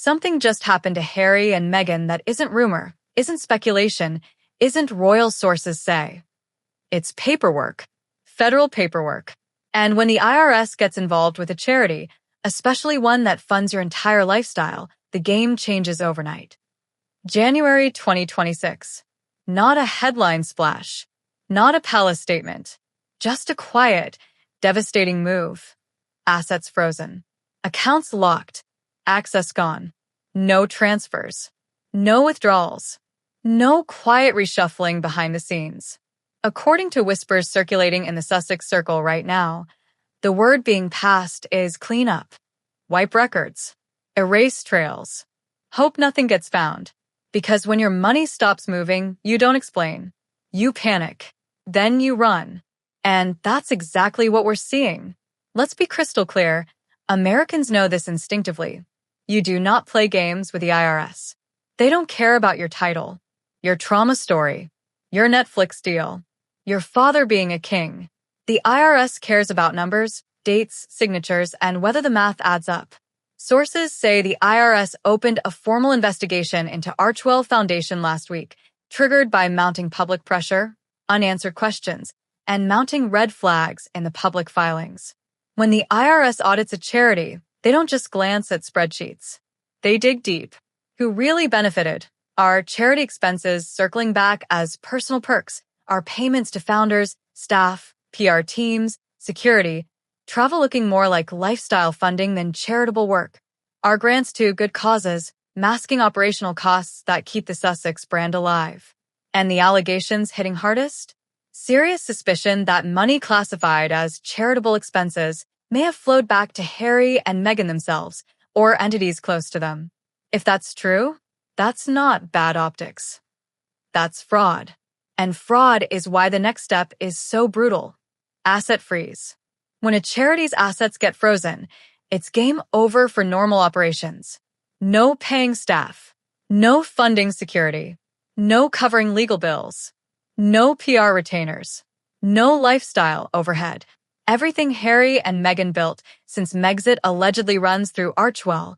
Something just happened to Harry and Meghan that isn't rumor, isn't speculation, isn't royal sources say. It's paperwork. Federal paperwork. And when the IRS gets involved with a charity, especially one that funds your entire lifestyle, the game changes overnight. January 2026. Not a headline splash. Not a palace statement. Just a quiet, devastating move. Assets frozen. Accounts locked. Access gone. No transfers. No withdrawals. No quiet reshuffling behind the scenes. According to whispers circulating in the Sussex Circle right now, the word being passed is clean up. Wipe records. Erase trails. Hope nothing gets found. Because when your money stops moving, you don't explain. You panic. Then you run. And that's exactly what we're seeing. Let's be crystal clear. Americans know this instinctively. You do not play games with the IRS. They don't care about your title, your trauma story, your Netflix deal, your father being a king. The IRS cares about numbers, dates, signatures, and whether the math adds up. Sources say the IRS opened a formal investigation into Archewell Foundation last week, triggered by mounting public pressure, unanswered questions, and mounting red flags in the public filings. When the IRS audits a charity, they don't just glance at spreadsheets. They dig deep. Who really benefited? Are charity expenses circling back as personal perks? Are payments to founders, staff, PR teams, security, travel looking more like lifestyle funding than charitable work? Are grants to good causes masking operational costs that keep the Sussex brand alive? And the allegations hitting hardest? Serious suspicion that money classified as charitable expenses may have flowed back to Harry and Meghan themselves or entities close to them. If that's true, that's not bad optics. That's fraud. And fraud is why the next step is so brutal. Asset freeze. When a charity's assets get frozen, it's game over for normal operations. No paying staff. No funding security. No covering legal bills. No PR retainers. No lifestyle overhead. Everything Harry and Meghan built since Megxit allegedly runs through Archewell,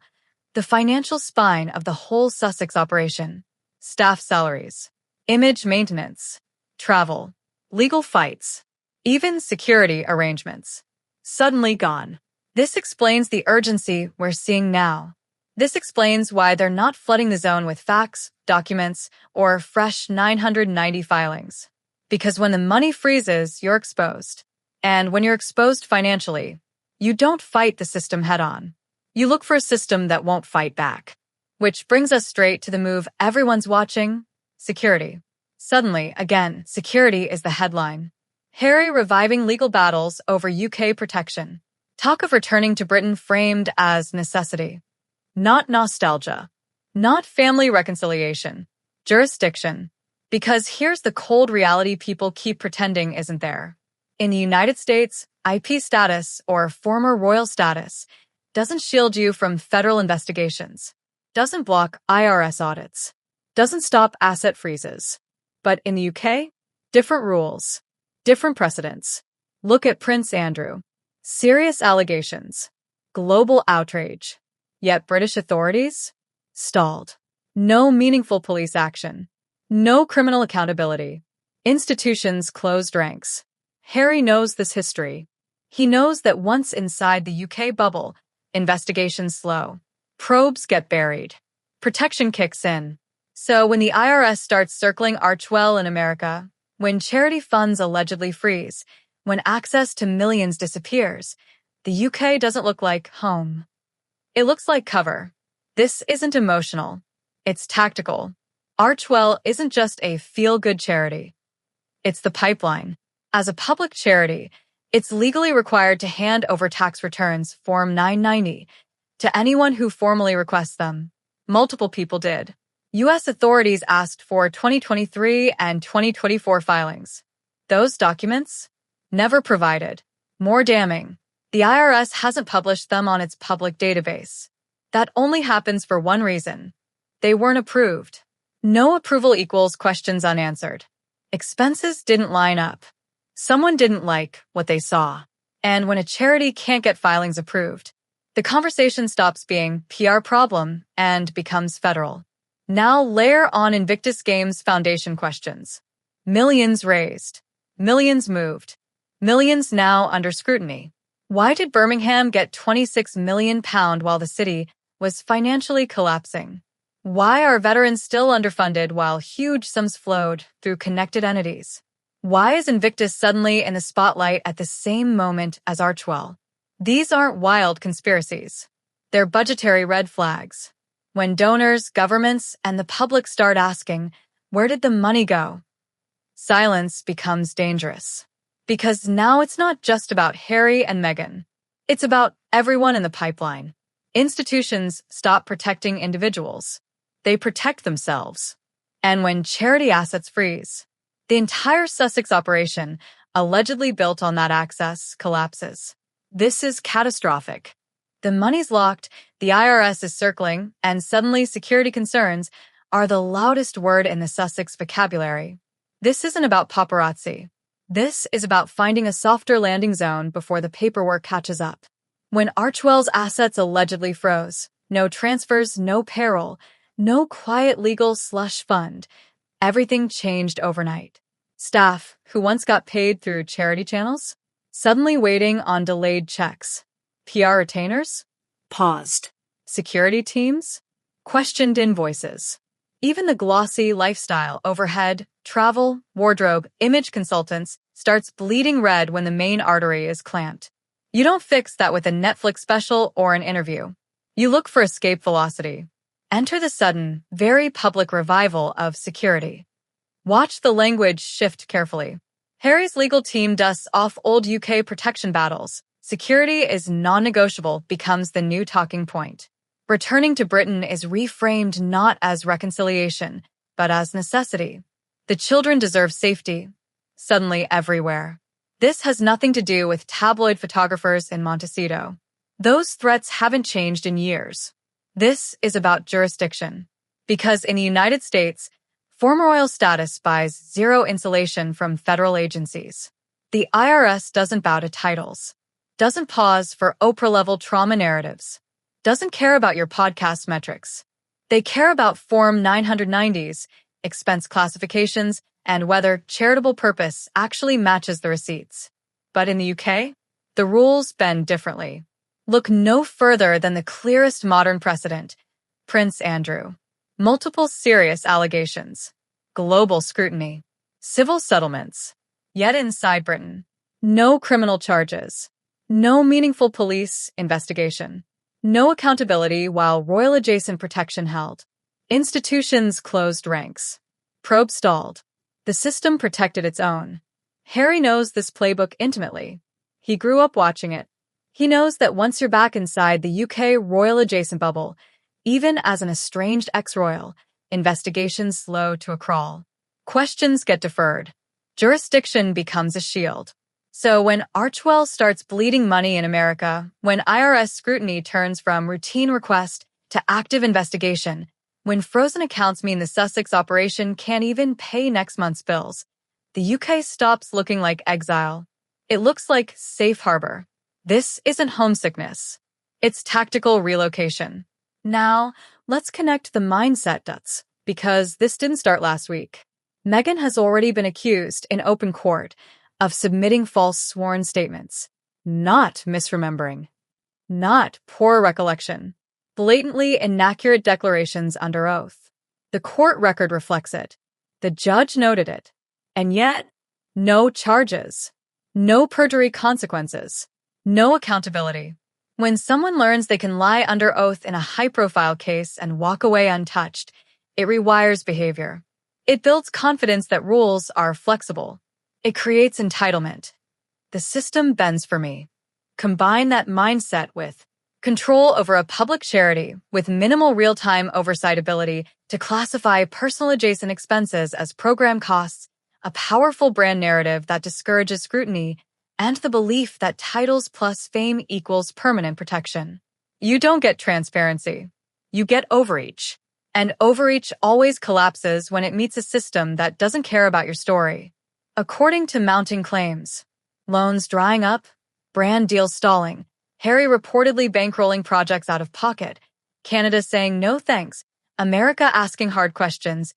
the financial spine of the whole Sussex operation. Staff salaries, image maintenance, travel, legal fights, even security arrangements. Suddenly gone. This explains the urgency we're seeing now. This explains why they're not flooding the zone with facts, documents, or fresh 990 filings. Because when the money freezes, you're exposed. And when you're exposed financially, you don't fight the system head-on. You look for a system that won't fight back. Which brings us straight to the move everyone's watching: security. Suddenly, again, security is the headline. Harry reviving legal battles over UK protection. Talk of returning to Britain framed as necessity. Not nostalgia. Not family reconciliation. Jurisdiction. Because here's the cold reality people keep pretending isn't there. In the United States, IP status, or former royal status, doesn't shield you from federal investigations, doesn't block IRS audits, doesn't stop asset freezes. But in the UK, different rules, different precedents. Look at Prince Andrew. Serious allegations. Global outrage. Yet British authorities? Stalled. No meaningful police action. No criminal accountability. Institutions closed ranks. Harry knows this history. He knows that once inside the UK bubble, investigations slow. Probes get buried. Protection kicks in. So when the IRS starts circling Archewell in America, when charity funds allegedly freeze, when access to millions disappears, the UK doesn't look like home. It looks like cover. This isn't emotional. It's tactical. Archewell isn't just a feel-good charity. It's the pipeline. As a public charity, it's legally required to hand over tax returns, Form 990, to anyone who formally requests them. Multiple people did. U.S. authorities asked for 2023 and 2024 filings. Those documents? Never provided. More damning, the IRS hasn't published them on its public database. That only happens for one reason. They weren't approved. No approval equals questions unanswered. Expenses didn't line up. Someone didn't like what they saw. And when a charity can't get filings approved, The conversation stops being PR problem and becomes federal. Now layer on Invictus Games Foundation questions. Millions raised. Millions moved. Millions now under scrutiny. Why did Birmingham get £26 million while the city was financially collapsing? Why are veterans still underfunded while huge sums flowed through connected entities? Why is Invictus suddenly in the spotlight at the same moment as Archewell? These aren't wild conspiracies. They're budgetary red flags. When donors, governments, and the public start asking, where did the money go? Silence becomes dangerous. Because now it's not just about Harry and Meghan. It's about everyone in the pipeline. Institutions stop protecting individuals. They protect themselves. And when charity assets freeze, the entire Sussex operation, allegedly built on that access, collapses. This is catastrophic. The money's locked, the IRS is circling, and suddenly security concerns are the loudest word in the Sussex vocabulary. This isn't about paparazzi. This is about finding a softer landing zone before the paperwork catches up. When Archewell's assets allegedly froze, no transfers, no payroll, no quiet legal slush fund, everything changed overnight. Staff, who once got paid through charity channels, suddenly waiting on delayed checks. PR retainers? Paused. Security teams? Questioned invoices. Even the glossy lifestyle overhead, travel, wardrobe, image consultants starts bleeding red when the main artery is clamped. You don't fix that with a Netflix special or an interview. You look for escape velocity. Enter the sudden, very public revival of security. Watch the language shift carefully. Harry's legal team dusts off old UK protection battles. Security is non-negotiable becomes the new talking point. Returning to Britain is reframed not as reconciliation, but as necessity. The children deserve safety. Suddenly everywhere. This has nothing to do with tabloid photographers in Montecito. Those threats haven't changed in years. This is about jurisdiction. Because in the United States, former royal status buys zero insulation from federal agencies. The IRS doesn't bow to titles, doesn't pause for Oprah-level trauma narratives, doesn't care about your podcast metrics. They care about Form 990s, expense classifications, and whether charitable purpose actually matches the receipts. But in the UK, the rules bend differently. Look no further than the clearest modern precedent, Prince Andrew. Multiple serious allegations, global scrutiny, civil settlements. Yet inside Britain, no criminal charges, no meaningful police investigation, no accountability while royal-adjacent protection held. Institutions closed ranks. Probe stalled. The system protected its own. Harry knows this playbook intimately. He grew up watching it. He knows that once you're back inside the UK royal-adjacent bubble, even as an estranged ex-royal, investigations slow to a crawl. Questions get deferred. Jurisdiction becomes a shield. So when Archewell starts bleeding money in America, when IRS scrutiny turns from routine request to active investigation, when frozen accounts mean the Sussex operation can't even pay next month's bills, the UK stops looking like exile. It looks like safe harbor. This isn't homesickness. It's tactical relocation. Now, let's connect the mindset dots, because this didn't start last week. Meghan has already been accused in open court of submitting false sworn statements, not misremembering, not poor recollection, blatantly inaccurate declarations under oath. The court record reflects it. The judge noted it. And yet, no charges, no perjury consequences, no accountability. When someone learns they can lie under oath in a high-profile case and walk away untouched, it rewires behavior. It builds confidence that rules are flexible. It creates entitlement. The system bends for me. Combine that mindset with control over a public charity with minimal real-time oversight ability to classify personal adjacent expenses as program costs, a powerful brand narrative that discourages scrutiny, and the belief that titles plus fame equals permanent protection. You don't get transparency. You get overreach. And overreach always collapses when it meets a system that doesn't care about your story. According to mounting claims, loans drying up, brand deals stalling, Harry reportedly bankrolling projects out of pocket, Canada saying no thanks, America asking hard questions,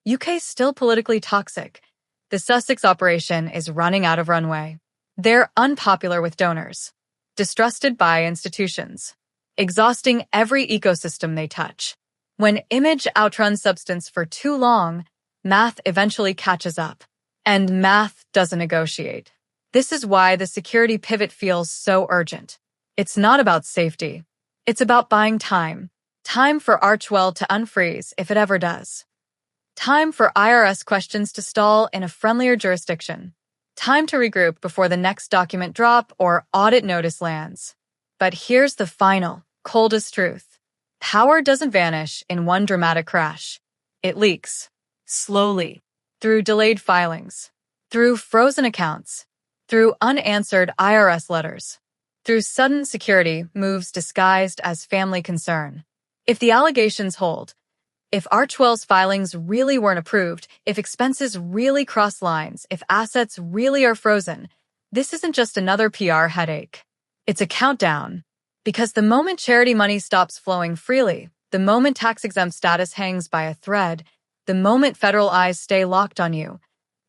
UK still politically toxic. The Sussex operation is running out of runway. They're unpopular with donors, distrusted by institutions, exhausting every ecosystem they touch. When image outruns substance for too long, math eventually catches up. And math doesn't negotiate. This is why the security pivot feels so urgent. It's not about safety. It's about buying time. Time for Archewell to unfreeze if it ever does. Time for IRS questions to stall in a friendlier jurisdiction. Time to regroup before the next document drop or audit notice lands. But here's the final, coldest truth. Power doesn't vanish in one dramatic crash. It leaks. Slowly. Through delayed filings. Through frozen accounts. Through unanswered IRS letters. Through sudden security moves disguised as family concern. If the allegations hold, if Archewell's filings really weren't approved, if expenses really cross lines, if assets really are frozen, this isn't just another PR headache. It's a countdown. Because the moment charity money stops flowing freely, the moment tax-exempt status hangs by a thread, the moment federal eyes stay locked on you,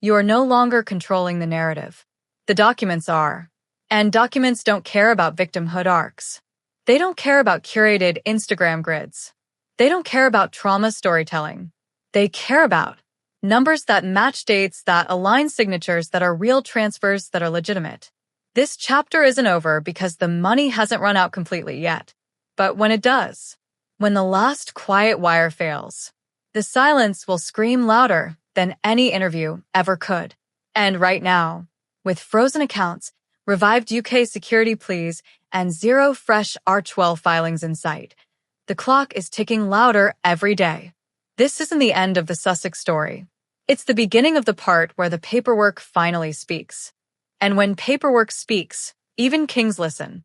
you are no longer controlling the narrative. The documents are. And documents don't care about victimhood arcs. They don't care about curated Instagram grids. They don't care about trauma storytelling. They care about numbers that match dates, that align signatures, that are real transfers, that are legitimate. This chapter isn't over because the money hasn't run out completely yet. But when it does, when the last quiet wire fails, the silence will scream louder than any interview ever could. And right now, with frozen accounts, revived UK security pleas, and zero fresh Archewell filings in sight, the clock is ticking louder every day. This isn't the end of the Sussex story. It's the beginning of the part where the paperwork finally speaks. And when paperwork speaks, even kings listen.